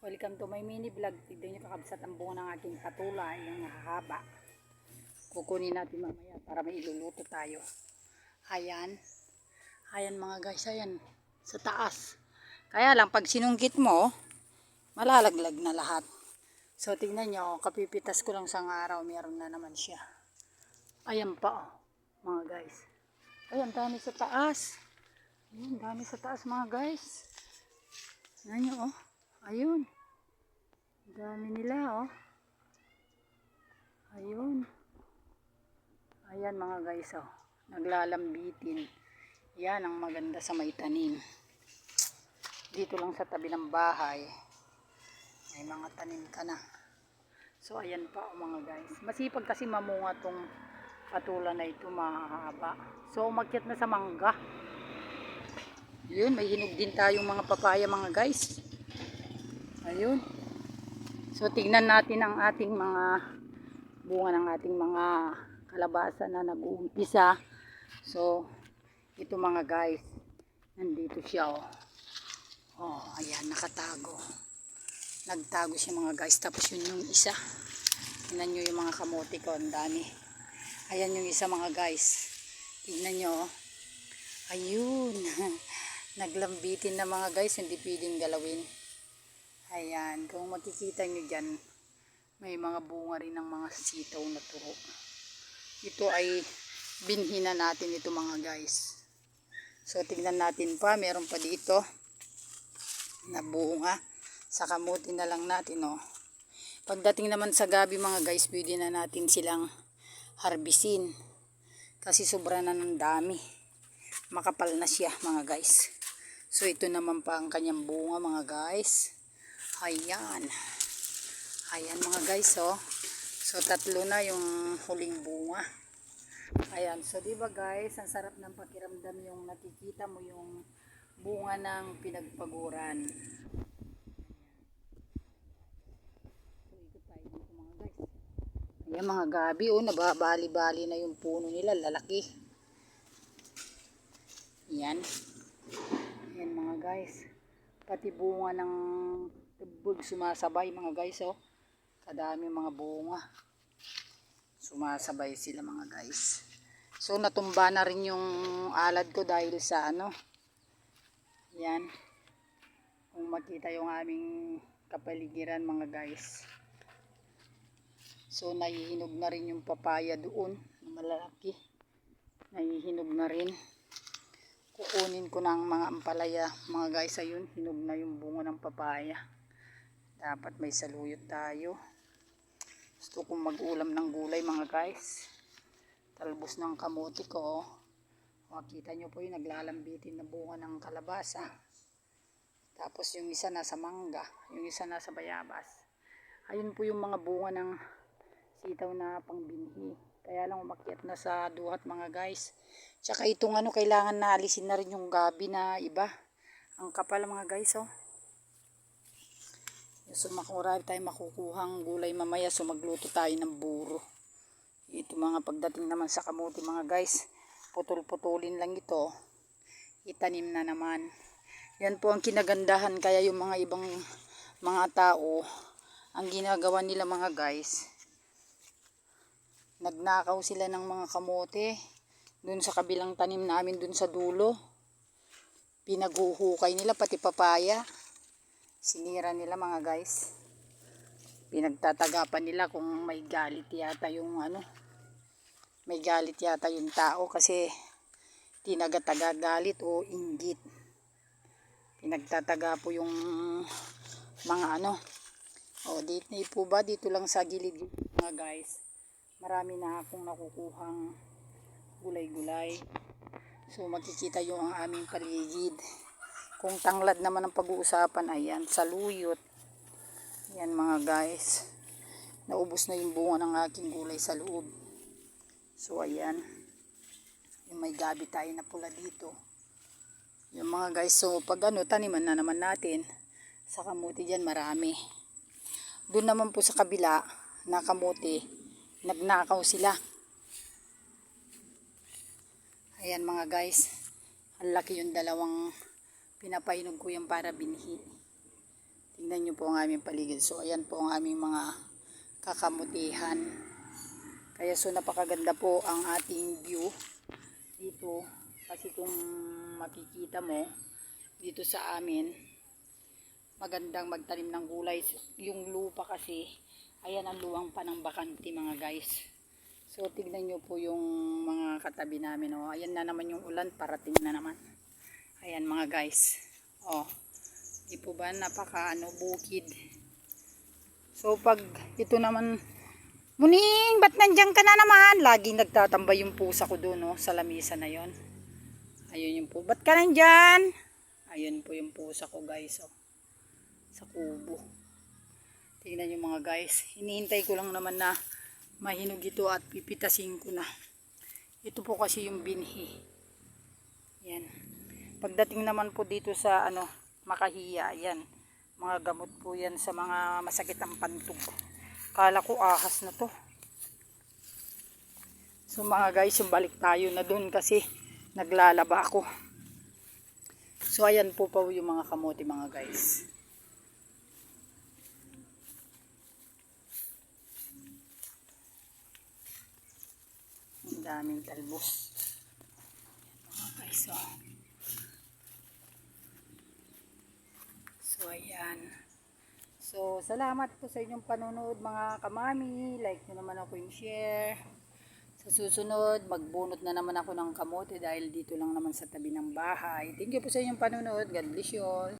Welcome to my mini vlog. Tignan nyo kakabsat ang bunga ng aking patula, yung hahaba. Kukunin natin mamaya para may iluluto tayo. Ayan. Ayan mga guys, ayan. Sa taas. Kaya lang pag sinunggit mo, malalaglag na lahat. So tignan nyo, kapipitas ko lang sa araw, meron na naman siya. Ayan pa mga guys. Ayan, dami sa taas. Ayan, dami sa taas mga guys. Ayan nyo oh. Ayun. Dami nila oh. Ayun. Ayan mga guys oh. Naglalambitin. Yan ang maganda sa may tanim. Dito lang sa tabi ng bahay. May mga tanim ka na. So ayan pa oh mga guys. Masipag kasi mamunga tong patula na ito, mahaba. So umakyat na sa mangga. Yun, may hinog din tayong mga papaya mga guys. Ayun. So tignan natin ang ating mga bunga ng ating mga kalabasa na nag-uumpisa. So ito mga guys, nandito siya oh. Oh, ayan, nakatago. Nagtago siya mga guys. Tapos yun yung isa. Tignan nyo yung mga kamote ko, ang dami. Ayan yung isa mga guys. Tignan nyo oh. Ayun. Naglambitin na mga guys, hindi pwedeng galawin. Ayan, kung makikita nyo dyan, may mga bunga rin ng mga sitaw na turo. Ito ay binhi na natin ito mga guys. So tignan natin pa, meron pa dito na bunga. Sa kamuti na lang natin oh. Pagdating naman sa gabi mga guys, pwede na natin silang harbisin. Kasi sobra na ng dami. Makapal na siya mga guys. So ito naman pa ang kanyang bunga mga guys. Ayan. Ayan mga guys oh. So tatlo na yung huling bunga. Ayan. So diba guys, ang sarap ng pakiramdam yung nakikita mo yung bunga ng pinagpaguran. So ikot tayo dito mga guys. Ayan mga gabi oh, nababali-bali na yung puno nila, lalaki. Ayan. Ayan mga guys. Pati bunga ng tubog sumasabay mga guys oh. Kadami mga bunga. Sumasabay sila mga guys. So natumba na rin yung alad ko dahil sa ano. Yan. Kung makita yung aming kapaligiran mga guys. So nahihinog na rin yung papaya doon na malalaki. Nahihinog na rin. Kukunin ko ng mga ampalaya mga guys. Ayun, hinog na yung bunga ng papaya. Dapat may saluyot tayo. Gusto kong mag-ulam ng gulay mga guys. Talbos ng kamote ko. Makita nyo po yung naglalambitin na bunga ng kalabasa. Tapos yung isa nasa mangga. Yung isa nasa bayabas. Ayun po yung mga bunga ng sitaw na pangbinhi. Kaya lang umakyat na sa duhat mga guys. Tsaka itong ano, kailangan na alisin na rin yung gabi na iba. Ang kapal mga guys oh. So makurari tayo makukuhang gulay mamaya, so magluto tayo ng buro. Ito mga pagdating naman sa kamuti mga guys, putol-putulin lang ito, itanim na naman. Yan po ang kinagandahan, kaya yung mga ibang mga tao, ang ginagawa nila mga guys, nagnakaw sila ng mga kamote, dun sa kabilang tanim namin dun sa dulo. Pinaghuhukay nila pati papaya. Sinira nila mga guys. Pinagtatagapan nila kung may galit yata yung ano. May galit yata yung tao kasi tinagataga galit o inggit. Pinagtataga po yung mga ano. O dito po ba dito lang sa gilid mga guys. Marami na akong nakukuhang gulay-gulay. So makikita yung ang aming paligid. Kung tanglad naman ang pag-uusapan, ayan, saluyot. Yan mga guys. Naubos na yung bunga ng aking gulay sa loob. So ayan. Yung may gabi tayo na pula dito. Yung mga guys, so pag ano, taniman na naman natin. Sa kamuti dyan marami. Doon naman po sa kabila, na kamuti, nagnakaw sila. Ayan mga guys. Ang laki yung dalawang pinapainog ko yung para binhi. Tingnan nyo po ang aming paligid. So ayan po ang aming mga kakamutihan. Kaya so napakaganda po ang ating view dito. Kasi kung makikita mo dito sa amin, magandang magtanim ng gulay. Yung lupa kasi, ayan ang luwang pa ng bakante mga guys. So tignan nyo po yung mga katabi namin. Oh. Ayan na naman yung ulan, parating na naman. Ayan mga guys. Oh, di po ba napaka bukid. So pag ito naman, Muning, ba't nandiyan ka na naman? Laging nagtatambay yung pusa ko doon, no, sa lamisa na yon. Ayun yung po. Ba't ka nandyan? Ayun po yung pusa ko guys. Oh. Sa kubo. Tingnan yung mga guys. Hinihintay ko lang naman na mahinog ito at pipitasin ko na. Ito po kasi yung binhi. Yan. Pagdating naman po dito sa Makahiya, yan. Mga gamot po yan sa mga masakit ang pantog. Kala ko ahas na to. So mga guys, yung balik tayo na dun kasi naglalaba ako. So ayan po pa yung mga kamote mga guys. Ang daming talbos. Mga guys, so ayan. So, salamat po sa inyong panonood mga kamami. Like nyo naman ako yung share. Sa susunod, magbunot na naman ako ng kamote dahil dito lang naman sa tabi ng bahay. Thank you po sa inyong panonood. God bless you all.